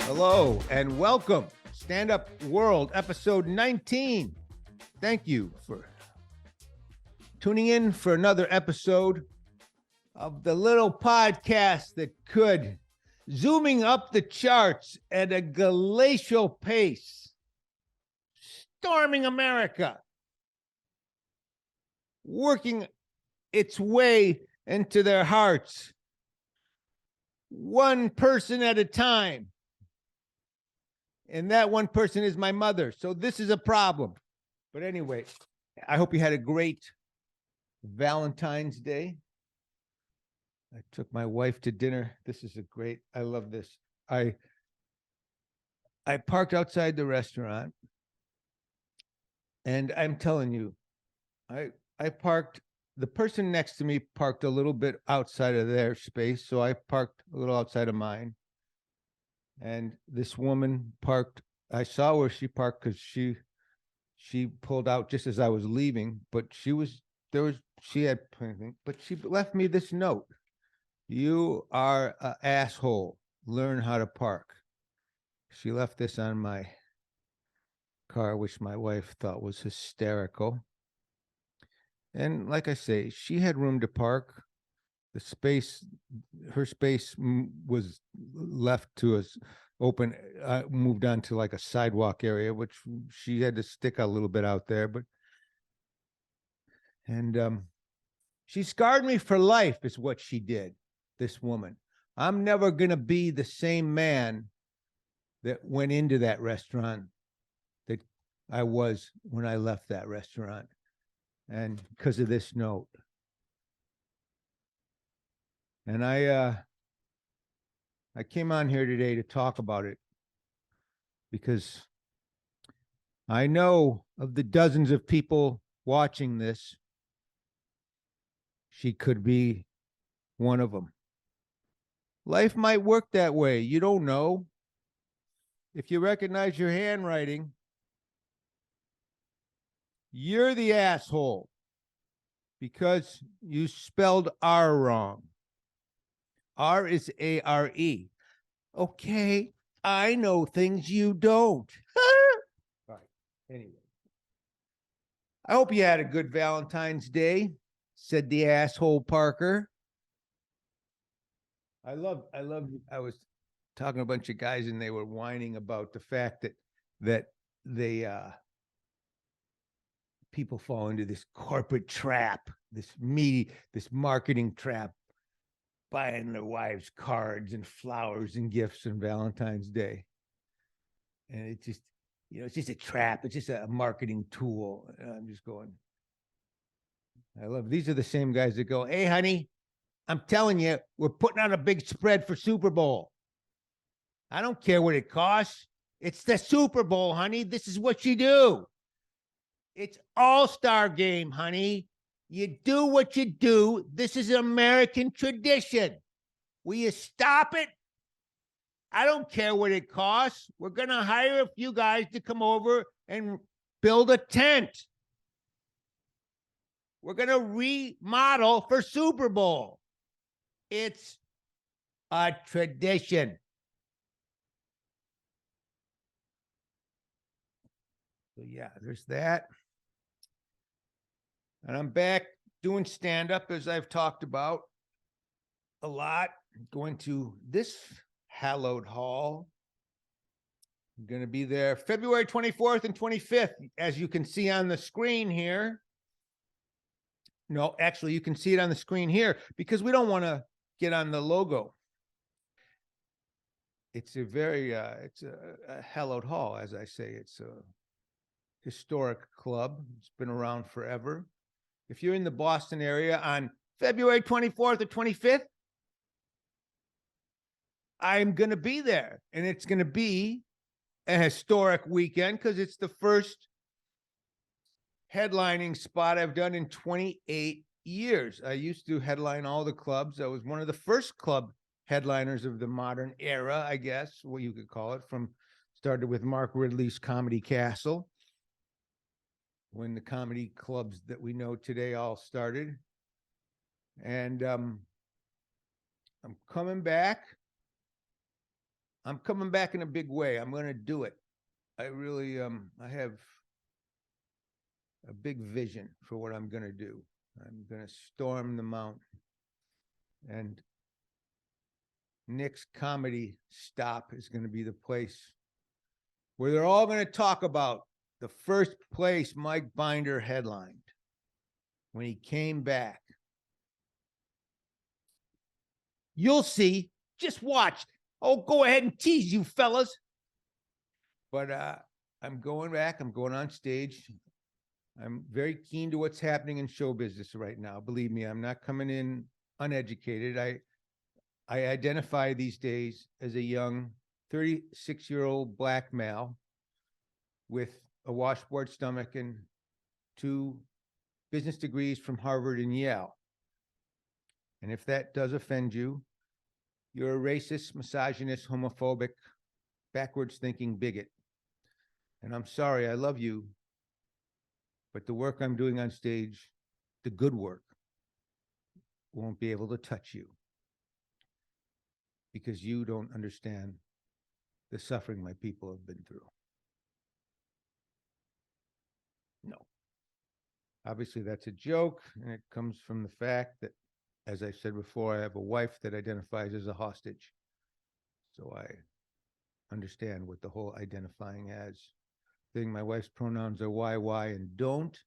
Hello and welcome. Stand Up World, episode 19. Thank you for tuning in for another episode of the little podcast that could zooming up the charts at a glacial pace, storming America, working its way into their hearts, one person at a time. And that one person is my mother. So this is a problem. But anyway, I hope you had a great Valentine's Day. I took my wife to dinner. I love this. I parked outside the restaurant. And I'm telling you, I parked, the person next to me parked a little bit outside of their space. So I parked a little outside of mine. And this woman parked, I saw where she parked because she pulled out just as I was leaving, but she had plenty, but she left me this note. You are an asshole. Learn how to park. She left this on my car, which my wife thought was hysterical. And like I say, she had room to park. Her space was left to us open, moved on to like a sidewalk area, which she had to stick a little bit out there. And she scarred me for life is what she did, this woman. I'm never going to be the same man that went into that restaurant that I was when I left that restaurant. And because of this note. And I came on here today to talk about it because I know of the dozens of people watching this, she could be one of them. Life might work that way. You don't know. If you recognize your handwriting, you're the asshole because you spelled R wrong. R is A-R-E. Okay, I know things you don't. All right, anyway. I hope you had a good Valentine's Day, said the asshole Parker. I was talking to a bunch of guys and they were whining about the fact that they people fall into this corporate trap, this marketing trap, buying their wives cards and flowers and gifts on Valentine's Day. And it's just, it's just a trap. It's just a marketing tool. And I'm just going, these are the same guys that go, hey, honey, I'm telling you, we're putting on a big spread for Super Bowl. I don't care what it costs. It's the Super Bowl, honey. This is what you do. It's all-star game, honey. You do what you do. This is American tradition. Will you stop it? I don't care what it costs. We're going to hire a few guys to come over and build a tent. We're going to remodel for Super Bowl. It's a tradition. So yeah, there's that. And I'm back doing stand-up, as I've talked about a lot. Going to this hallowed hall. I'm going to be there February 24th and 25th, as you can see on the screen here. No, actually, you can see it on the screen here because we don't want to get on the logo. It's a hallowed hall, as I say. It's a historic club. It's been around forever. If you're in the Boston area on February 24th or 25th, I'm going to be there. And it's going to be a historic weekend because it's the first headlining spot I've done in 28 years. I used to headline all the clubs. I was one of the first club headliners of the modern era, I guess, what you could call it, started with Mark Ridley's Comedy Castle, when the comedy clubs that we know today all started. And I'm coming back. I'm coming back in a big way. I'm going to do it. I really, I have a big vision for what I'm going to do. I'm going to storm the mountain. And Nick's Comedy Stop is going to be the place where they're all going to talk about the first place Mike Binder headlined when he came back. You'll see. Just watch. Oh, go ahead and tease, you fellas. But I'm going back. I'm going on stage. I'm very keen to what's happening in show business right now. Believe me, I'm not coming in uneducated. I identify these days as a young 36-year-old black male with a washboard stomach and 2 business degrees from Harvard and Yale. And if that does offend you, you're a racist, misogynist, homophobic, backwards thinking bigot. And I'm sorry, I love you, but the work I'm doing on stage, the good work, won't be able to touch you because you don't understand the suffering my people have been through. No. Obviously, that's a joke, and it comes from the fact that, as I said before, I have a wife that identifies as a hostage. So I understand what the whole identifying as thing. My wife's pronouns are why, and don't.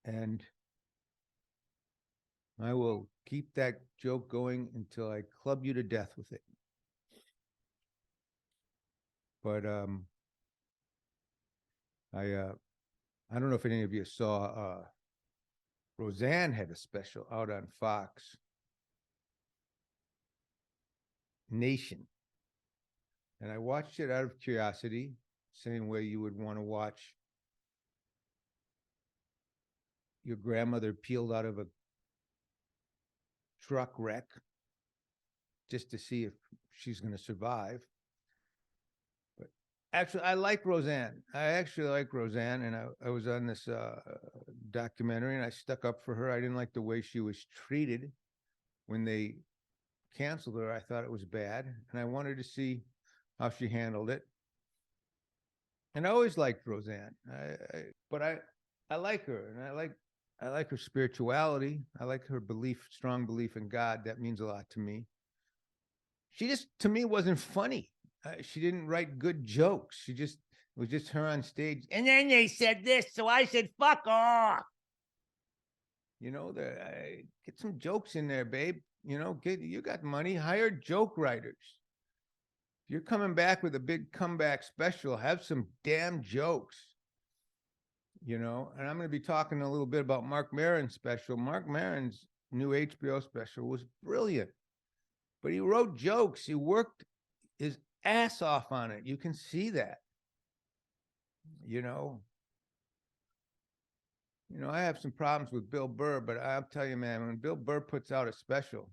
And I will keep that joke going until I club you to death with it. But I don't know if any of you saw Roseanne had a special out on Fox Nation. And I watched it out of curiosity, same way you would want to watch your grandmother peeled out of a truck wreck just to see if she's going to survive. But actually, I like Roseanne. I actually like Roseanne, and I was on this documentary, and I stuck up for her. I didn't like the way she was treated when they canceled her. I thought it was bad, and I wanted to see how she handled it. And I always liked Roseanne, but I like her, and I like her spirituality. I like her belief, strong belief in God. That means a lot to me. She just, to me, wasn't funny. She didn't write good jokes. It was just her on stage. And then they said this, so I said, fuck off. You know, get some jokes in there, babe. You know, you got money, hire joke writers. If you're coming back with a big comeback special, have some damn jokes. You know, and I'm going to be talking a little bit about MARC Maron's special. MARC Maron's new HBO special was brilliant, but he wrote jokes. He worked his ass off on it. You can see that. You know, I have some problems with Bill Burr, but I'll tell you, man, when Bill Burr puts out a special,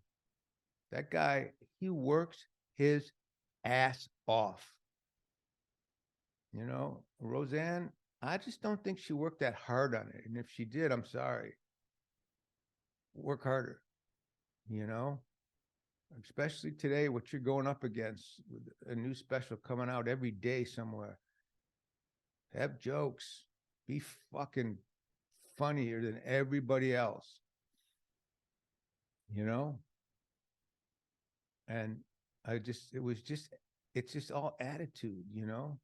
that guy, he works his ass off. You know, Roseanne, I just don't think she worked that hard on it. And if she did, I'm sorry. Work harder, you know, especially today, what you're going up against with a new special coming out every day somewhere. Have jokes. Be fucking funnier than everybody else, you know? And it's just all attitude, you know?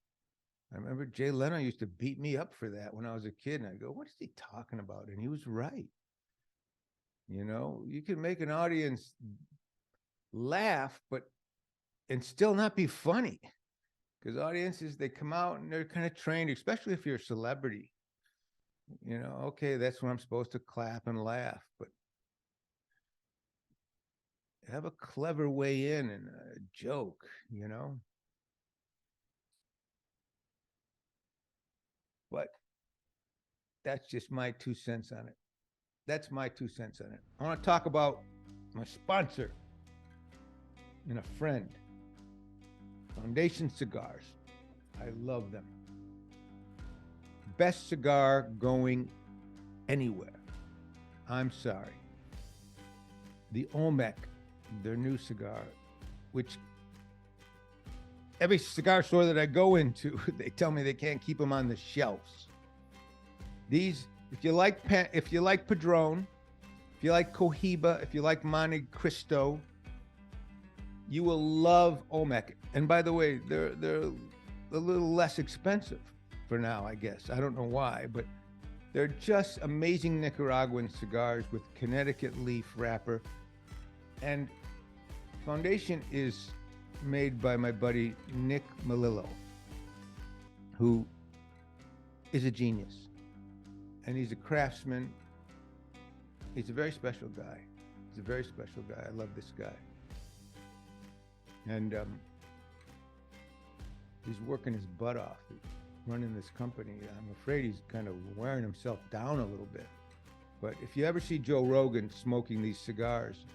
I remember Jay Leno used to beat me up for that when I was a kid. And I go, what is he talking about? And he was right. You know, you can make an audience laugh, and still not be funny. Because audiences, they come out and they're kind of trained, especially if you're a celebrity. You know, okay, that's when I'm supposed to clap and laugh. But have a clever way in and a joke, you know? But that's just my 2 cents on it. That's my 2 cents on it. I want to talk about my sponsor and a friend, Foundation Cigars. I love them. Best cigar going anywhere. I'm sorry. The Olmec, their new cigar, which every cigar store that I go into, they tell me they can't keep them on the shelves. These, if you like Padron, if you like Cohiba, if you like Monte Cristo, you will love Olmec. And by the way, they're a little less expensive for now, I guess. I don't know why, but they're just amazing Nicaraguan cigars with Connecticut leaf wrapper. And Foundation is made by my buddy Nick Melillo, who is a genius. And he's a craftsman. He's a very special guy. He's a very special guy. I love this guy. And he's working his butt off running this company. I'm afraid he's kind of wearing himself down a little bit. But if you ever see Joe Rogan smoking these cigars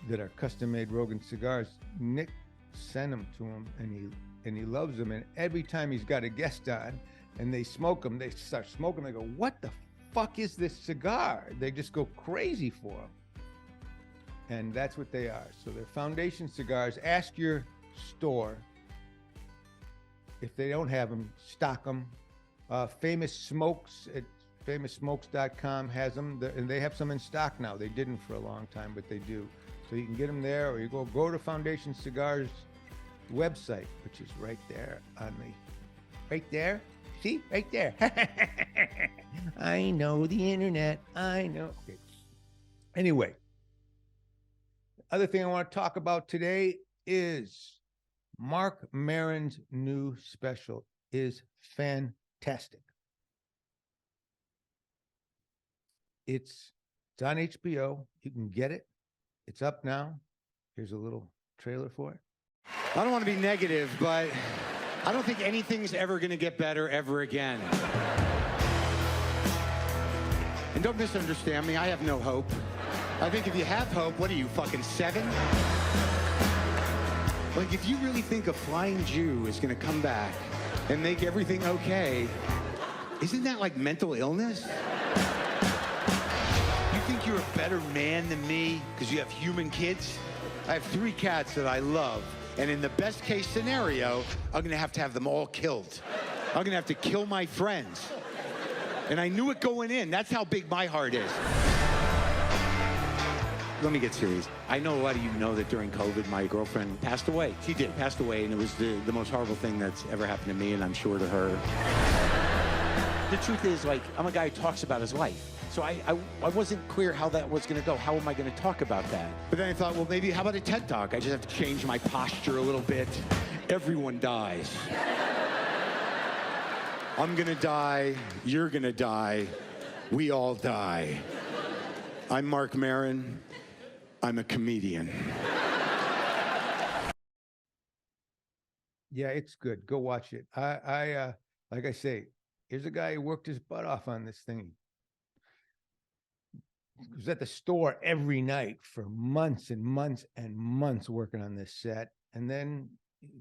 that are custom-made Rogan cigars, Nick sent them to him, and he loves them. And every time he's got a guest on and they smoke them, they start smoking. They go, "What the fuck is this cigar?" They just go crazy for them. And that's what they are. So they're Foundation cigars. Ask your store. If they don't have them, stock them. Famous Smokes at famoussmokes.com has them, and they have some in stock now. They didn't for a long time, but they do. So you can get them there, or you go to Foundation Cigars website, which is right there on the, right there. See, right there. I know the internet. I know. Okay. Anyway, the other thing I want to talk about today is Marc Maron's new special is fantastic. It's on HBO. You can get it. It's up now. Here's a little trailer for it. I don't want to be negative, but I don't think anything's ever going to get better ever again. And don't misunderstand me. I have no hope. I think if you have hope, what are you, fucking 7? Like, if you really think a flying Jew is going to come back and make everything okay, isn't that like mental illness? You think you're a better man than me because you have human kids? I have 3 cats that I love, and in the best case scenario, I'm going to have them all killed. I'm going to have to kill my friends. And I knew it going in. That's how big my heart is. Let me get serious. I know a lot of you know that during COVID, my girlfriend passed away. She did, passed away, and it was the most horrible thing that's ever happened to me, and I'm sure to her. The truth is, like, I'm a guy who talks about his life. So I wasn't clear how that was going to go. How am I going to talk about that? But then I thought, well, maybe how about a TED Talk? I just have to change my posture a little bit. Everyone dies. I'm going to die. You're going to die. We all die. I'm Marc Maron. I'm a comedian. Yeah, it's good. Go watch it. I like I say, here's a guy who worked his butt off on this thing. He was at the store every night for months and months and months working on this set. And then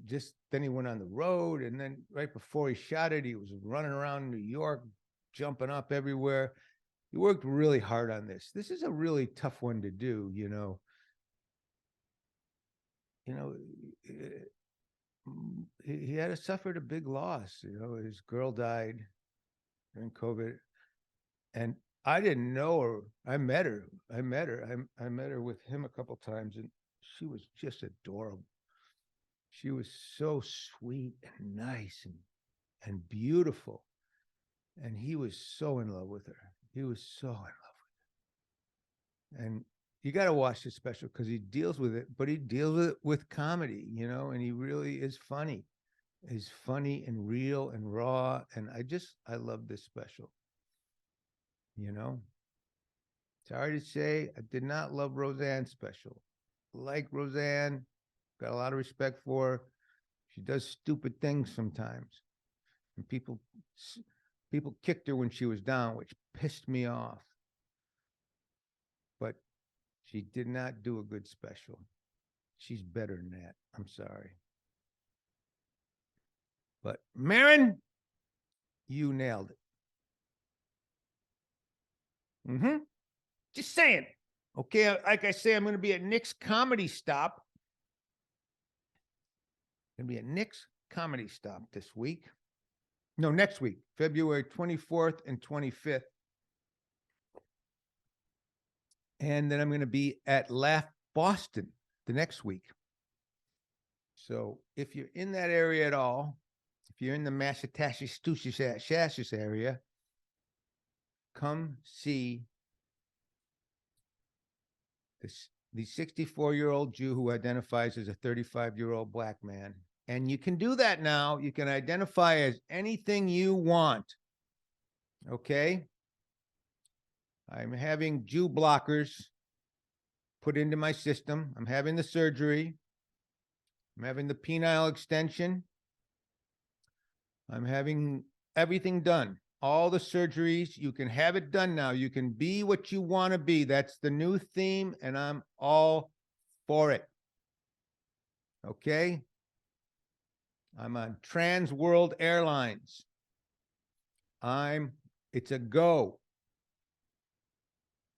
he went on the road. And then right before he shot it, he was running around New York, jumping up everywhere. He worked really hard on this. This is a really tough one to do, you know. He had suffered a big loss. You know, his girl died during COVID, and I didn't know her. I met her. I met her with him a couple times, and she was just adorable. She was so sweet and nice and beautiful, and he was so in love with her. He was so in love with her. And you got to watch this special because he deals with it, but he deals with it with comedy, you know, and he really is funny. He's funny and real and raw. And I love this special. You know, sorry to say, I did not love Roseanne's special. Like Roseanne, got a lot of respect for her. She does stupid things sometimes. And people kicked her when she was down, which pissed me off. But she did not do a good special. She's better than that. I'm sorry. But Maron, you nailed it. Just saying. Okay, like I say, I'm going to be at Nick's Comedy Stop Going to be at Nick's Comedy Stop this week. No, next week, February 24th and 25th. And then I'm going to be at Laugh Boston the next week. So if you're in that area at all, if you're in the Massachusetts area, come see the 64-year-old Jew who identifies as a 35-year-old black man. And you can do that now. You can identify as anything you want. Okay? I'm having Jew blockers put into my system. I'm having the surgery. I'm having the penile extension. I'm having everything done. All the surgeries. You can have it done now. You can be what you want to be. That's the new theme, and I'm all for it. Okay? I'm on Trans World Airlines. It's a go.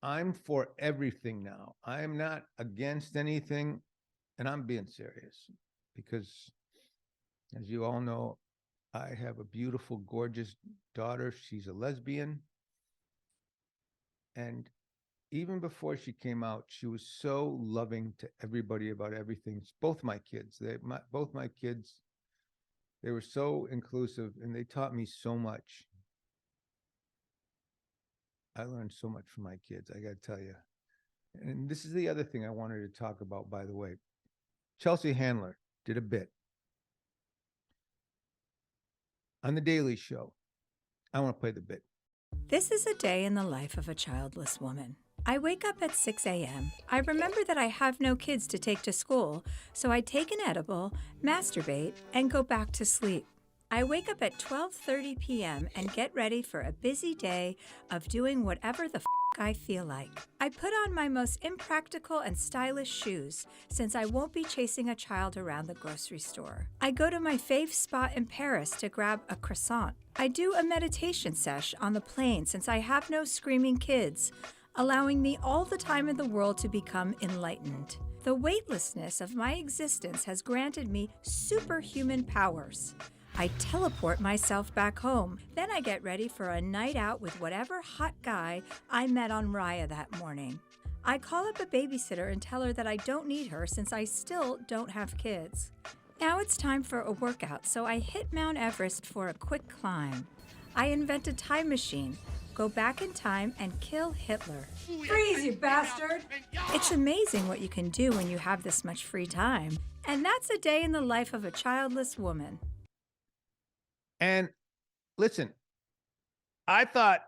I'm for everything now. I'm not against anything, and I'm being serious because, as you all know, I have a beautiful, gorgeous daughter. She's a lesbian. And even before she came out, she was so loving to everybody about everything. Both my kids, both my kids, they were so inclusive, and they taught me so much. I learned so much from my kids, I got to tell you. And this is the other thing I wanted to talk about, by the way. Chelsea Handler did a bit on The Daily Show. I want to play the bit. This is a day in the life of a childless woman. I wake up at 6 a.m. I remember that I have no kids to take to school, so I take an edible, masturbate, and go back to sleep. I wake up at 12:30 p.m. and get ready for a busy day of doing whatever the I feel like. I put on my most impractical and stylish shoes since I won't be chasing a child around the grocery store. I go to my fave spot in Paris to grab a croissant. I do a meditation sesh on the plane since I have no screaming kids, allowing me all the time in the world to become enlightened. The weightlessness of my existence has granted me superhuman powers. I teleport myself back home. Then I get ready for a night out with whatever hot guy I met on Raya that morning. I call up a babysitter and tell her that I don't need her since I still don't have kids. Now it's time for a workout, so I hit Mount Everest for a quick climb. I invent a time machine, go back in time, and kill Hitler. Freeze, you bastard! It's amazing what you can do when you have this much free time. And that's a day in the life of a childless woman. And listen, I thought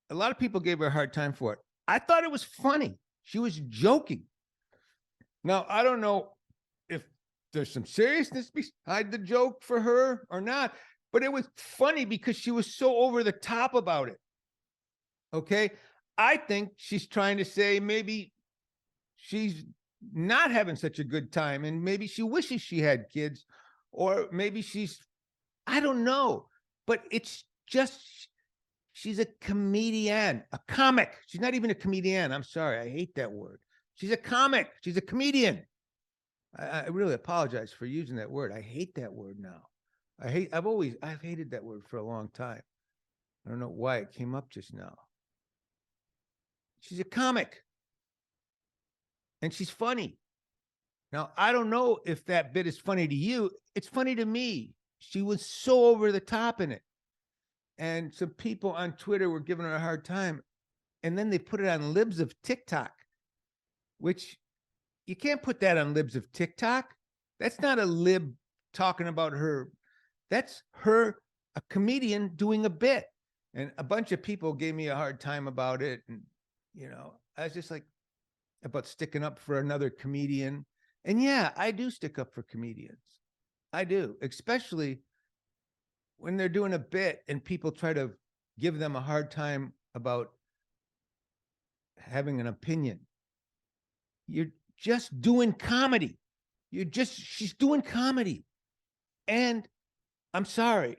a lot of people gave her a hard time for it. I thought it was funny. She was joking. Now, I don't know if there's some seriousness behind the joke for her or not, but it was funny because she was so over the top about it. Okay? I think she's trying to say maybe she's not having such a good time and maybe she wishes she had kids, or maybe I don't know, but it's just, she's a comedian, a comic. She's not even a comedian. I'm sorry. I hate that word. She's a comic. She's a comedian. I really apologize for using that word. I hate that word now. I've hated that word for a long time. I don't know why it came up just now. She's a comic. And she's funny. Now, I don't know if that bit is funny to you. It's funny to me. She was so over the top in it. And some people on Twitter were giving her a hard time. And then they put it on Libs of TikTok, which you can't put that on Libs of TikTok. That's not a lib talking about her. That's her, a comedian doing a bit. And a bunch of people gave me a hard time about it. And, I was just like, about sticking up for another comedian. And yeah, I do stick up for comedians. I do, especially when they're doing a bit and people try to give them a hard time about having an opinion. You're just doing comedy. She's doing comedy. And I'm sorry,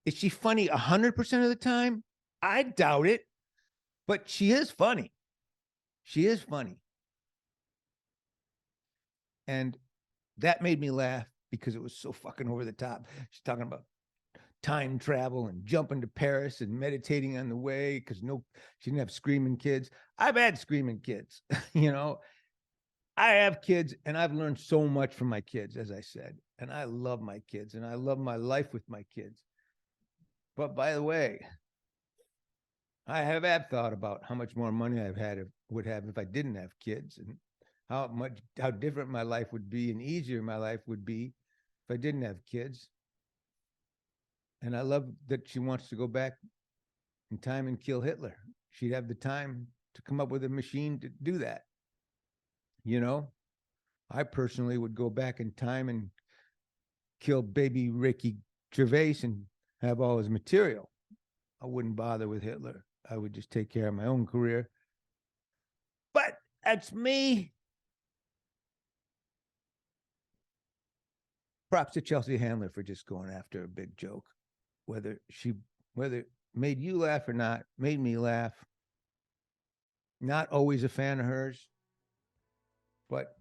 is she funny 100% of the time? I doubt it, but she is funny. She is funny. And that made me laugh. because it was so fucking over the top. She's talking about time travel and jumping to Paris and meditating on the way because she didn't have screaming kids. I've had screaming kids, I have kids and I've learned so much from my kids, as I said, and I love my kids and I love my life with my kids. But by the way, I have had thought about how much more money would have if I didn't have kids, and how different my life would be and easier my life would be if I didn't have kids. And I love that she wants to go back in time and kill Hitler. She'd have the time to come up with a machine to do that. I personally would go back in time and kill baby Ricky Gervais and have all his material. I wouldn't bother with Hitler. I would just take care of my own career. But that's me. Props to Chelsea Handler for just going after a big joke. Whether it made you laugh or not, made me laugh. Not always a fan of hers, but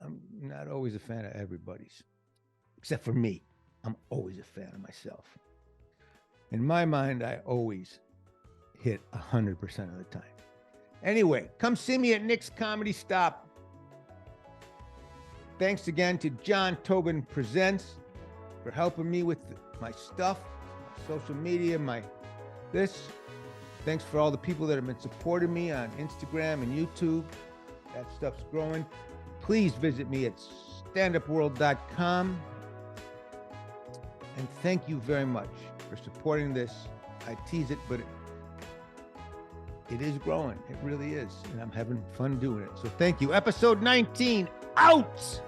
I'm not always a fan of everybody's, except for me. I'm always a fan of myself. In my mind, I always hit 100% of the time. Anyway, come see me at Nick's Comedy Stop. Thanks again to John Tobin Presents for helping me with my stuff, my social media, Thanks for all the people that have been supporting me on Instagram and YouTube. That stuff's growing. Please visit me at standupworld.com. And thank you very much for supporting this. I tease it, but it is growing. It really is. And I'm having fun doing it. So thank you. Episode 19 out.